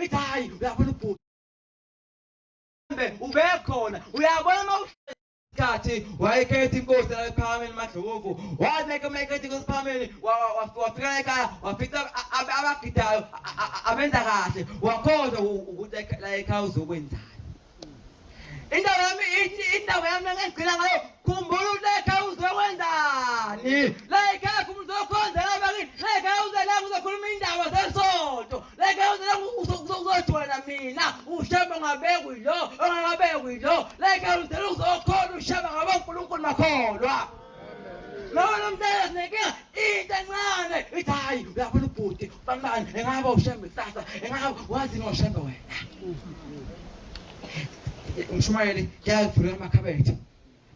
ithi hayi uyabona ubhuti ubekhona uyabona mawusikhathi wayekhetha inkosi la ePhakameni Madlovu wameketha inkosi ePhakameni wafika ekhaya wafica abagidayo abenza kahle wakhoza ukuthi la ekhaya uzokwenzani. Indawo yami engigcina ngayo khumbula ukuthi la ekhaya uzokwenzani. La ekhaya uzokhonzela bakini. La ekhaya uzela uzokhuluma indaba zesonto. La ekhaya uzela uzojoyina mina ushaba ngabekwi lo ongabekwi lo. La ekhaya uzela uzokhona ushaba ngabo uNkulunkulu makholwa. Noma mntana sinenkinga into encane ithi hayi uyabona ubhuti bangani engaba ushembe kusasa engaba wazi ngoshembe wena. Umshumayeli yavulela amakhabethe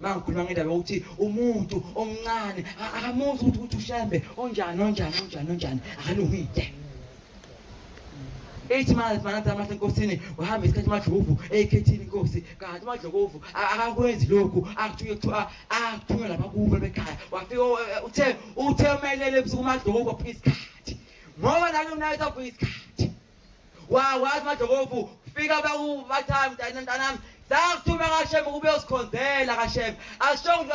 mangikhuluma ngendaba yokuthi umuntu omncane akamuzi ukuthi ushembe onjani akalungile. Ethi manje amahle enkosini wahamba isikhathi Madlovu ekhethini inkosi kanti Madlovu akakwenzi lokhu akuthunywa labakubo bekhaya wafika uthe umelele ebusuku Madlovu waphuka isikhathi ngoba nalo nayo waphuka isikhathi wazi Madlovu fika bathami mntanami sakuthuma kaShembe kube uyosikhonzela kaShembe ashonga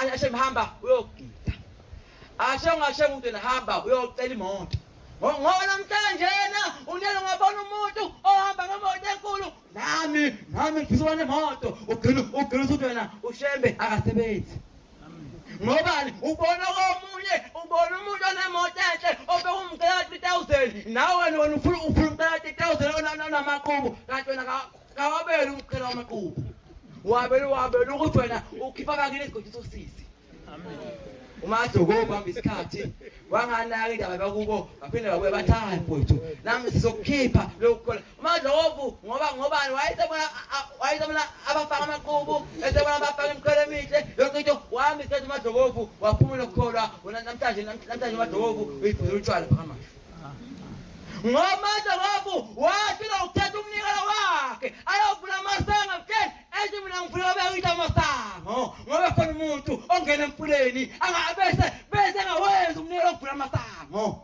kaShembe hamba uyogida ashonga kaShembe umntwana hamba uyocela imoto ngoba namhlanje yena unelo ngabona umuntu ohamba ngemoto enkulu nami ngifisa nemoto ugcina ukuthi wena uShembe akasebenzi. Ngobani ubona ubona umuntu onemoto enhle obekumcela 3000 nawe wena ufuna umcela 3000 onamaqubu kanti wena kawabeli umcela wamaqubu wabeli ukuthi wena ukhipha bakini isigodi sosisi. uMadlovu hamba isikhathi wanganaka indaba bakubo baphinde babuye bathi hayi mfowethu nami sizokukhipha lokho. uMadlovu ngobani wayesebona abafaka amaqubu esebona abafaka imkhwelo emihle yonke into wahamba isikhathi uMadlovu waphumula ukukholwa namhlanje uMadlovu uyibhuzela utshwala phambi. ngoMadlovu wathi ukuthatha umnikelo wakhe ayovula amasango mfethu ethi mina ngifuna ukuyita amasango ngoba khona umuntu ongena emfuleni bese ngawenza umnikelo okuvula amasango.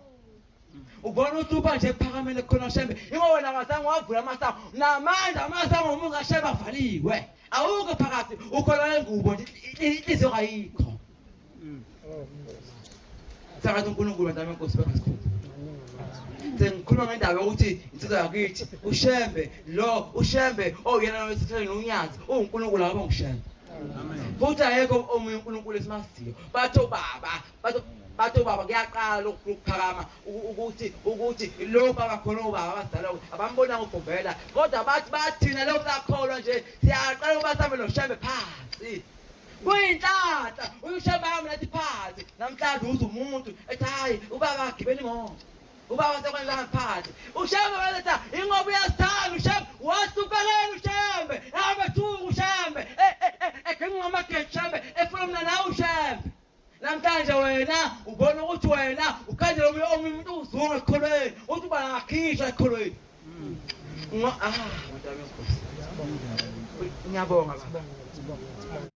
ubona uTuba nje ePhakameni khona Shembe ingoba wena ngazange wavula amasango namanje amasango umuntu kaShembe avaliwe awuke phakathi ukholwa engubo inhliziyo kayikho. Sakathi uNkulunkulu bandame inkosi bengasikhulu sengikhuluma ngendaba yokuthi insizwa yakithi uShembe oyena wesithele noNyanzi uNkulunkulu akaba nguShembe. Futhi ayekho omunye uNkulunkulu esimaziyo. Batho baba kuyaqala ukuphakama ukuthi lo baba khona ubaba abadala abambona ngokuvela kodwa bathina lo sakholwa nje siyaqala ubasambe noShembe phansi. Kuyinhlahla uShembe amlathi phansi namhlanje uze umuntu ethi hayi ubaba agibela imoto ubaba sekwenza ngaphansi uShembe waletha ingoba uyasithanda uShembe wasuphelele uShembe abathuka uShembe ngingamagethi Shembe efuna mina nawe uShembe. Namhlanje wena ubona ukuthi wena ukhandela omunye umuntu uzunga ekholweni uthi uba ngakhishwa ekholweni. Ngiyabonga baba.